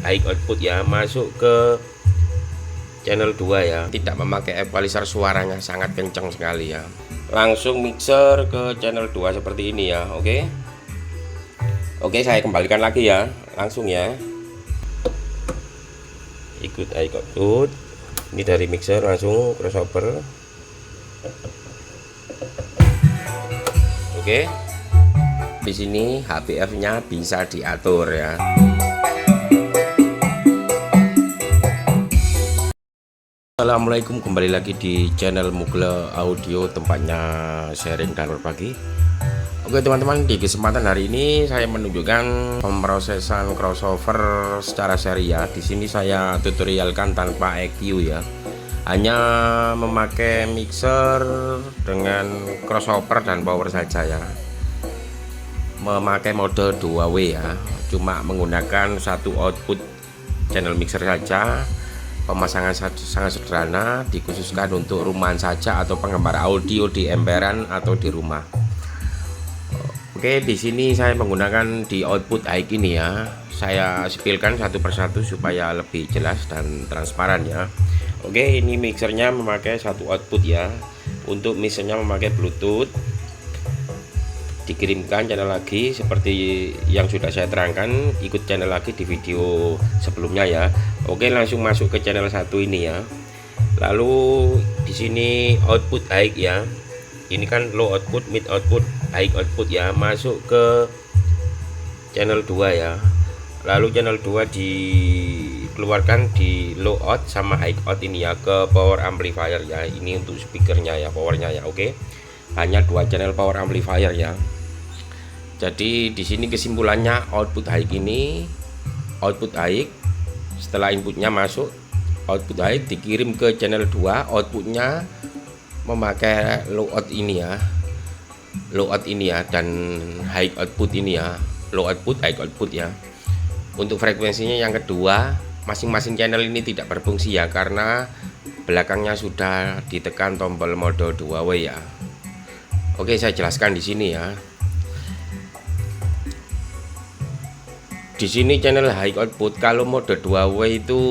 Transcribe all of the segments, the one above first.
high output ya, masuk ke channel 2 ya, tidak memakai equalizer, suaranya sangat kencang sekali ya. Langsung mixer ke channel 2 seperti ini ya. Oke, saya kembalikan lagi ya, langsung ya. Ikut high output. Ini dari mixer langsung crossover. Oke. Di sini HPF-nya bisa diatur ya. Assalamualaikum, kembali lagi di channel Mugle Audio, tempatnya sharing dan berbagi. Oke teman-teman, di kesempatan hari ini saya menunjukkan pemrosesan crossover secara seri ya. Di sini saya tutorialkan tanpa EQ ya, hanya memakai mixer dengan crossover dan power saja ya. Memakai mode 2W ya, cuma menggunakan satu output channel mixer saja. Pemasangan sangat sederhana, dikhususkan untuk rumahan saja atau penggemar audio di emperan atau di rumah. Oke, di sini saya menggunakan di output high ini ya. Saya spilkan satu persatu supaya lebih jelas dan transparan ya. Oke, ini mixernya memakai satu output ya. Untuk mixernya memakai Bluetooth. Dikirimkan channel lagi seperti yang sudah saya terangkan, ikut channel lagi di video sebelumnya ya. Oke, langsung masuk ke channel 1 ini ya. Lalu di sini output high ya. Ini kan low output, mid output, high output ya, masuk ke channel 2 ya. Lalu channel 2 dikeluarkan di low out sama high out ini ya, ke power amplifier ya. Ini untuk speakernya ya, powernya ya. Oke. Hanya 2 channel power amplifier ya. Jadi di sini kesimpulannya, output high ini, output high setelah inputnya masuk, output high dikirim ke channel 2, outputnya memakai low out ini ya, low out ini ya, dan high output ini ya, low output high output ya. Untuk frekuensinya yang kedua, masing-masing channel ini tidak berfungsi ya, karena belakangnya sudah ditekan tombol mode 2W ya. Oke, saya jelaskan di sini ya. Di sini channel high output, kalau mode 2W itu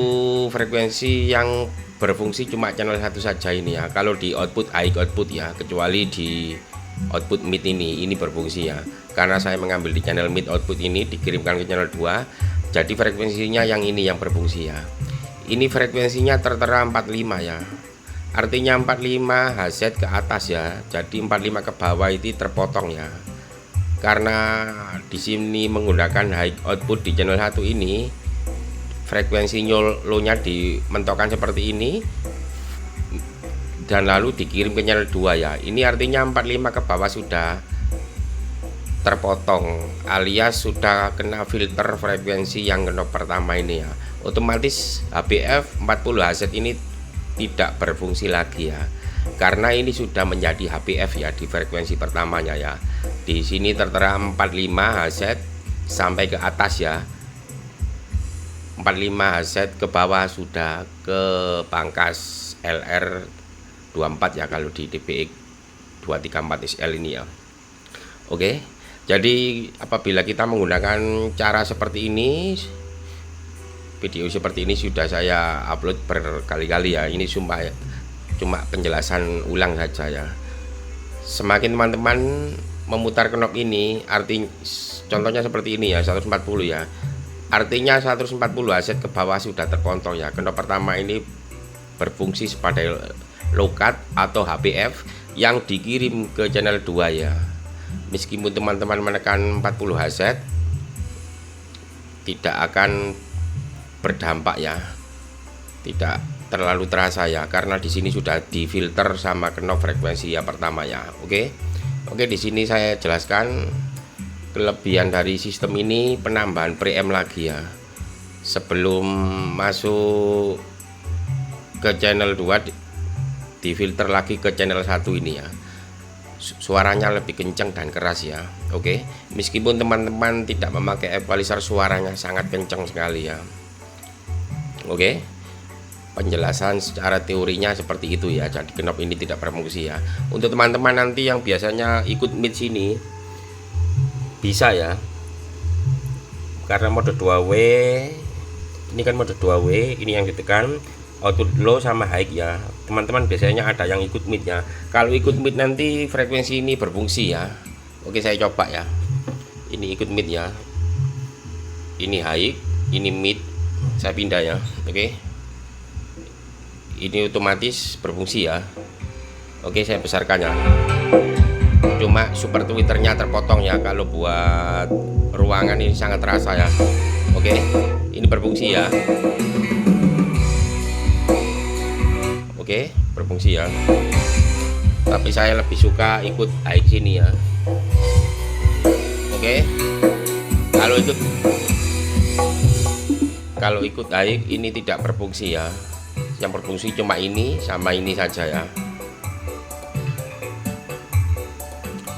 frekuensi yang berfungsi cuma channel satu saja ini ya. Kalau di output high output ya, kecuali di output mid ini berfungsi ya. Karena saya mengambil di channel mid output ini, dikirimkan ke channel 2, jadi frekuensinya yang ini yang berfungsi ya. Ini frekuensinya tertera 45 ya. Artinya 45 Hz ke atas ya. Jadi 45 ke bawah itu terpotong ya. Karena di sini menggunakan high output di channel 1 ini, frekuensi low-nya dimentokkan seperti ini dan lalu dikirim ke channel 2 ya. Ini artinya 45 ke bawah sudah terpotong, alias sudah kena filter frekuensi yang knob pertama ini ya. Otomatis HPF 40 Hz ini tidak berfungsi lagi ya, karena ini sudah menjadi HPF ya di frekuensi pertamanya ya. Di sini tertera 45 Hz sampai ke atas ya, 45 Hz ke bawah sudah ke pangkas LR24 ya, kalau di DPX 234 SL ini ya. Oke, jadi apabila kita menggunakan cara seperti ini, video seperti ini sudah saya upload berkali-kali ya. Ini sumpah ya, cuma penjelasan ulang saja ya. Semakin teman-teman memutar knob ini, artinya contohnya seperti ini ya, 140 ya. Artinya 140 Hz ke bawah sudah terkontrol ya. Knob pertama ini berfungsi sebagai low cut atau HPF yang dikirim ke channel 2 ya. Meskipun teman-teman menekan 40 Hz, tidak akan berdampak ya, tidak terlalu terasa ya, karena di sini sudah difilter sama knob frekuensi yang pertama ya. Oke, di sini saya jelaskan kelebihan dari sistem ini, penambahan preamp lagi ya. Sebelum masuk ke channel 2, difilter lagi ke channel 1 ini ya. Suaranya lebih kencang dan keras ya. Oke, meskipun teman-teman tidak memakai equalizer, suaranya sangat kencang sekali ya. Oke, penjelasan secara teorinya seperti itu ya. Jadi knob ini tidak berfungsi ya. Untuk teman-teman nanti yang biasanya ikut mid sini, bisa ya, karena mode 2W Ini kan mode 2W, ini yang ditekan output low sama high ya teman-teman. Biasanya ada yang ikut mid ya. Kalau ikut mid nanti frekuensi ini berfungsi ya. Oke, saya coba ya. Ini ikut mid ya, ini high, ini mid, saya pindah ya. Oke, ini otomatis berfungsi ya. Oke, saya besarkan ya. Cuma super tweeternya terpotong ya. Kalau buat ruangan ini sangat terasa ya. Oke, ini berfungsi ya. Oke, berfungsi ya. Tapi saya lebih suka ikut high sini ya. Oke, kalau ikut high ini tidak berfungsi ya. Yang berfungsi cuma ini sama ini saja ya.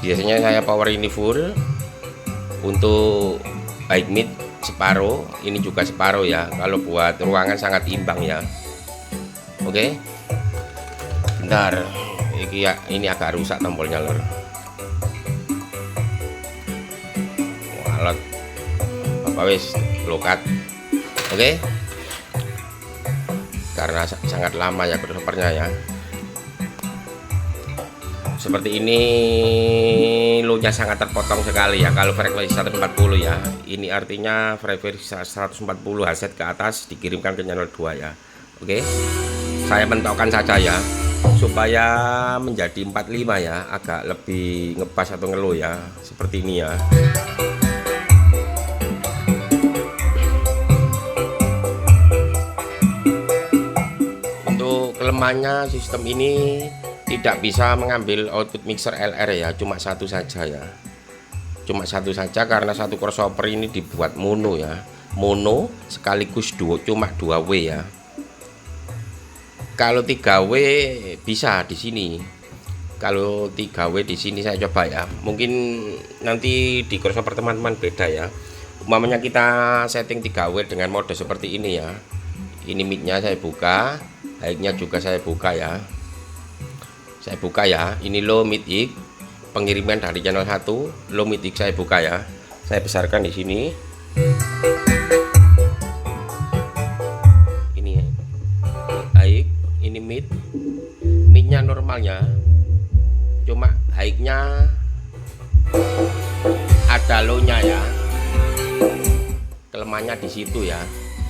Biasanya saya power ini full. Untuk high mid separuh, ini juga separuh ya. Kalau buat ruangan sangat imbang ya. Oke, bentar, ini agak rusak tombolnya lor. Alat apa wis lokat. Oke, karena sangat lama ya crossovernya ya. Seperti ini low-nya sangat terpotong sekali ya. Kalau frekuensi 140 ya, ini artinya frekuensi 140 Hz ke atas dikirimkan ke channel 2 ya. Oke, saya mentokkan saja ya supaya menjadi 45 ya, agak lebih ngepas atau ngelow ya, seperti ini ya. Kelemahannya sistem ini tidak bisa mengambil output mixer LR ya, cuma satu saja ya. Cuma satu saja karena satu crossover ini dibuat mono ya. Mono sekaligus duo, cuma 2W ya. Kalau 3W bisa di sini. Kalau 3W di sini saya coba ya. Mungkin nanti di crossover teman-teman beda ya. Umpamanya kita setting 3W dengan mode seperti ini ya. Ini midnya saya buka, high-nya juga saya buka ya. Saya buka ya. Ini low mid high, pengiriman dari channel 1, low mid high saya buka ya. Saya besarkan di sini. Ini high, ini mid. Midnya normalnya. Cuma high-nya ada low-nya ya. Kelemahannya di situ ya.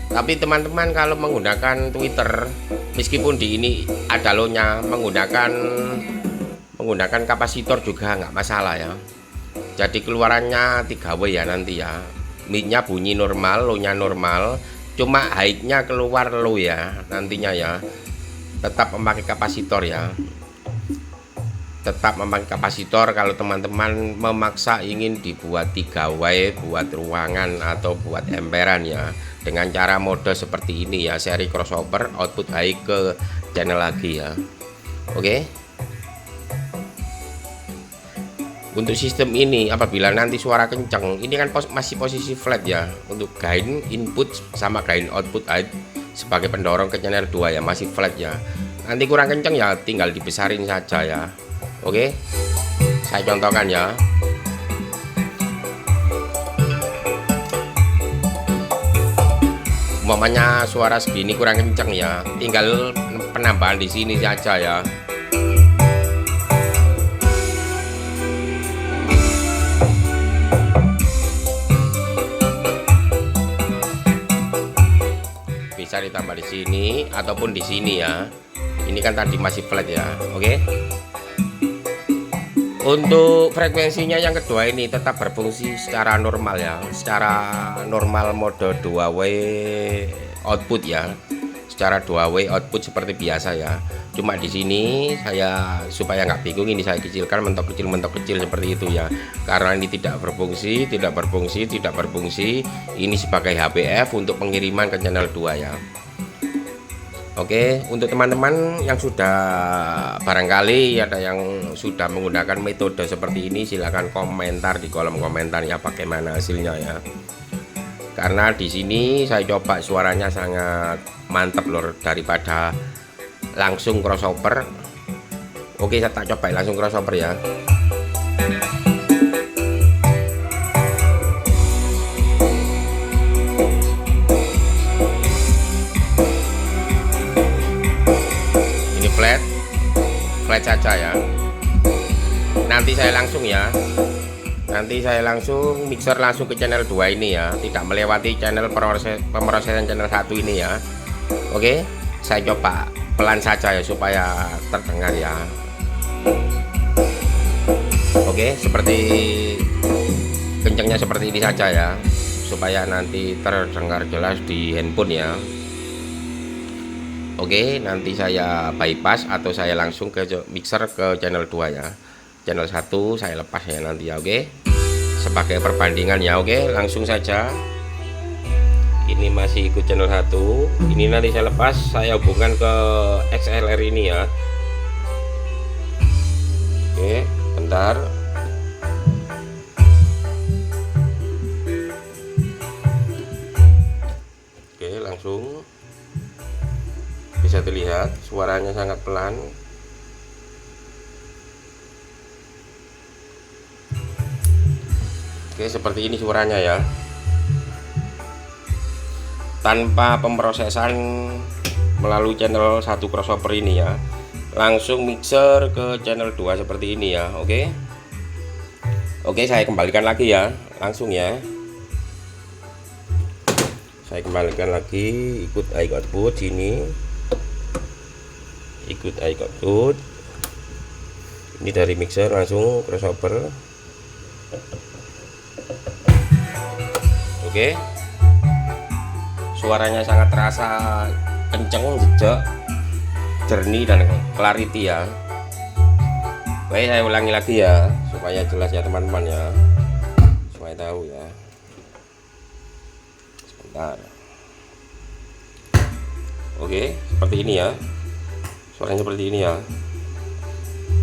Tapi teman-teman kalau menggunakan Twitter, meskipun di ini ada low-nya, menggunakan kapasitor juga nggak masalah ya. Jadi keluarannya 3W ya nanti ya. Midnya bunyi normal, low-nya normal, cuma high-nya keluar low ya nantinya ya. Tetap memakai kapasitor ya. Tetap memakai kapasitor kalau teman-teman memaksa ingin dibuat 3W buat ruangan atau buat emperan ya. Dengan cara mode seperti ini ya, seri crossover output high ke channel lagi ya. Oke. Untuk sistem ini apabila nanti suara kencang, ini kan masih posisi flat ya. Untuk gain input sama gain output high sebagai pendorong ke channel 2 ya, masih flat ya. Nanti kurang kencang ya tinggal dibesarin saja ya. Oke. Saya contohkan ya. Umpamanya suara segini kurang kencang ya, tinggal penambahan di sini saja ya. Bisa ditambah di sini ataupun di sini ya. Ini kan tadi masih flat ya. Oke. Untuk frekuensinya yang kedua ini tetap berfungsi secara normal ya, secara normal mode 2W output ya, secara 2W output seperti biasa ya. Cuma di sini saya supaya nggak bingung, ini saya kecilkan mentok kecil seperti itu ya, karena ini tidak berfungsi. Ini sebagai HPF untuk pengiriman ke channel 2 ya. Oke, untuk teman-teman yang sudah barangkali ada yang sudah menggunakan metode seperti ini, silahkan komentar di kolom komentar ya bagaimana hasilnya ya. Karena di sini saya coba suaranya sangat mantap lor, daripada langsung crossover. Oke, saya tak coba langsung crossover ya. override saja ya. Nanti saya langsung ya. Nanti saya langsung mixer langsung ke channel 2 ini ya, tidak melewati channel pemrosesan channel 1 ini ya. Oke, saya coba pelan saja ya supaya terdengar ya. Oke, seperti kencangnya seperti ini saja ya, supaya nanti terdengar jelas di handphone ya. Oke, nanti saya bypass atau saya langsung ke mixer ke channel 2 ya. Channel 1 saya lepas ya nanti ya. Oke, sebagai perbandingan ya. Oke, langsung saja. Ini masih ikut channel 1, ini nanti saya lepas, saya hubungkan ke XLR ini ya. Oke, bentar. Oke, langsung bisa terlihat suaranya sangat pelan. Oke, seperti ini suaranya ya, tanpa pemrosesan melalui channel 1 crossover ini ya. Langsung mixer ke channel 2 seperti ini ya. Oke. Oke, saya kembalikan lagi ya, langsung ya. Saya kembalikan lagi, ikut output sini. Ikut output. Ini dari mixer langsung crossover. Oke, suaranya sangat terasa kenceng, jejak, jernih dan clarity ya. Oke, saya ulangi lagi ya supaya jelas ya teman-teman ya, supaya tahu ya. Sebentar. Oke, seperti ini ya, suaranya seperti ini ya.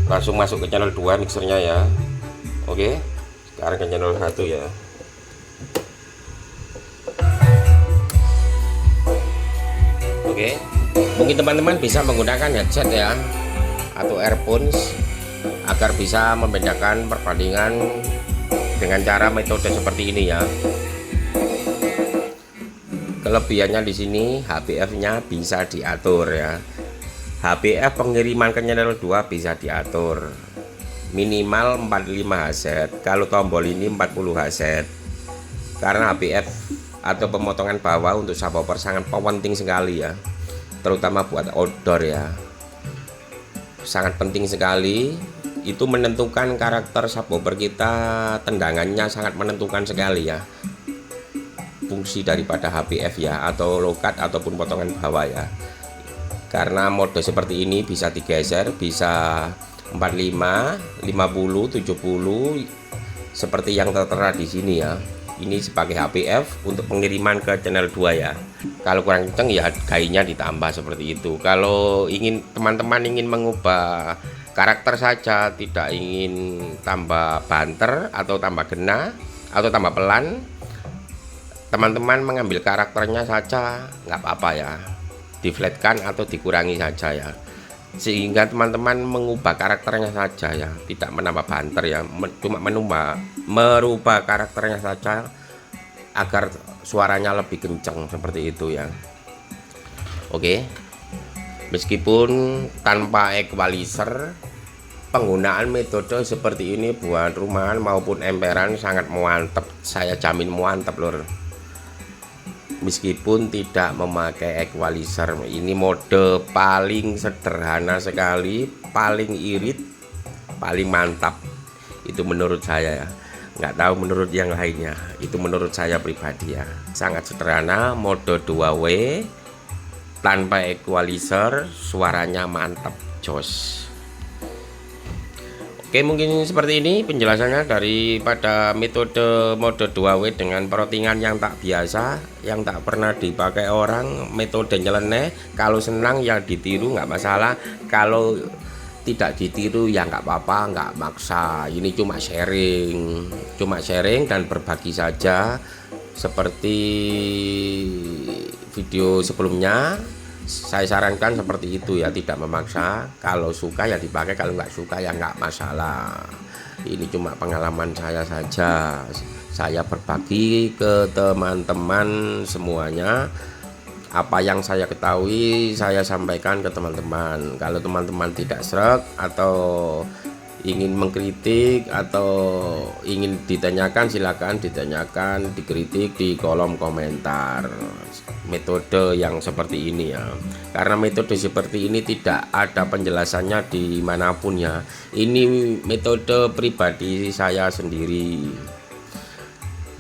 Langsung masuk ke channel 2 mixernya ya. Oke, sekarang ke channel 1 ya. Oke, mungkin teman-teman bisa menggunakan headset ya atau earphones agar bisa membedakan perbandingan dengan cara metode seperti ini ya. Kelebihannya di sini HBF-nya bisa diatur ya. HBF pengiriman ke channel 2 bisa diatur. Minimal 45 Hz. Kalau tombol ini 40 Hz. Karena HBF atau pemotongan bawah untuk subwoofer sangat penting sekali ya, terutama buat outdoor ya, sangat penting sekali. Itu menentukan karakter subwoofer kita, tendangannya sangat menentukan sekali ya, fungsi daripada HBF ya, atau low cut ataupun potongan bawah ya. Karena mode seperti ini bisa digeser, bisa 45, 50, 70 seperti yang tertera di sini ya. Ini sebagai HBF untuk pengiriman ke channel 2 ya. Kalau kurang kenceng ya gainya ditambah seperti itu. Kalau ingin teman-teman ingin mengubah karakter saja, tidak ingin tambah banter atau tambah gena atau tambah pelan, teman-teman mengambil karakternya saja nggak apa-apa ya, diflatkan atau dikurangi saja ya, sehingga teman-teman mengubah karakternya saja ya, tidak menambah banter ya, cuma merubah karakternya saja agar suaranya lebih kencang seperti itu ya. Oke, meskipun tanpa equalizer, penggunaan metode seperti ini buat rumahan maupun emperan sangat mantap, saya jamin mantap lor. Meskipun tidak memakai equalizer, ini mode paling sederhana sekali, paling irit, paling mantap. Itu menurut saya ya, nggak tahu menurut yang lainnya, itu menurut saya pribadi ya. Sangat sederhana, mode 2W tanpa equalizer, suaranya mantap, jos. Oke, mungkin seperti ini penjelasannya daripada metode mode 2W dengan perotingan yang tak biasa, yang tak pernah dipakai orang. Metode nyeleneh, kalau senang ya ditiru nggak masalah, kalau tidak ditiru ya nggak apa-apa, nggak maksa. Ini cuma sharing dan berbagi saja, seperti video sebelumnya. Saya sarankan seperti itu ya, tidak memaksa. Kalau suka ya dipakai, kalau nggak suka ya nggak masalah. Ini cuma pengalaman saya saja, saya berbagi ke teman-teman semuanya Apa yang saya ketahui saya sampaikan ke teman-teman. Kalau teman-teman tidak sreg atau ingin mengkritik atau ingin ditanyakan, silakan ditanyakan, dikritik di kolom komentar metode yang seperti ini ya. Karena metode seperti ini tidak ada penjelasannya dimanapun ya. Ini metode pribadi saya sendiri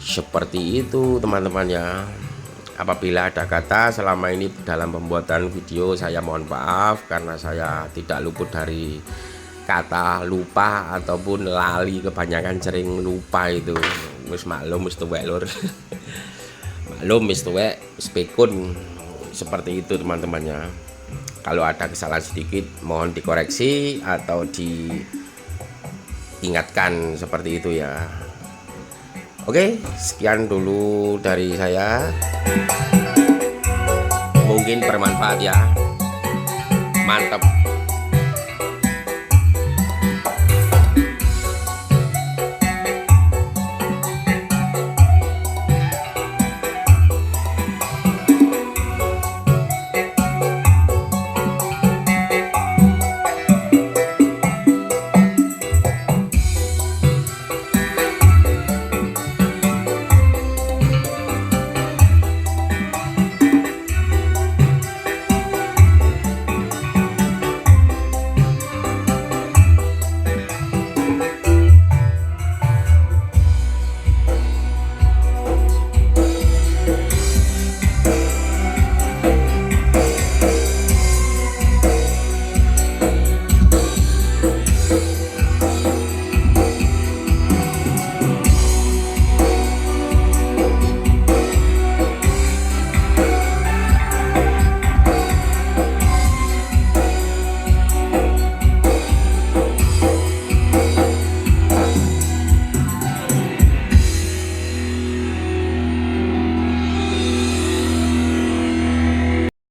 seperti itu teman-teman ya. Apabila ada kata selama ini dalam pembuatan video, saya mohon maaf karena saya tidak luput dari kata lupa ataupun lali, kebanyakan sering lupa itu. Wis maklum wis tuwek lur. Maklum wis tuwek, wis pikun. Seperti itu teman-temannya. Kalau ada kesalahan sedikit mohon dikoreksi atau diingatkan seperti itu ya. Oke, sekian dulu dari saya. Mungkin bermanfaat ya. Mantap.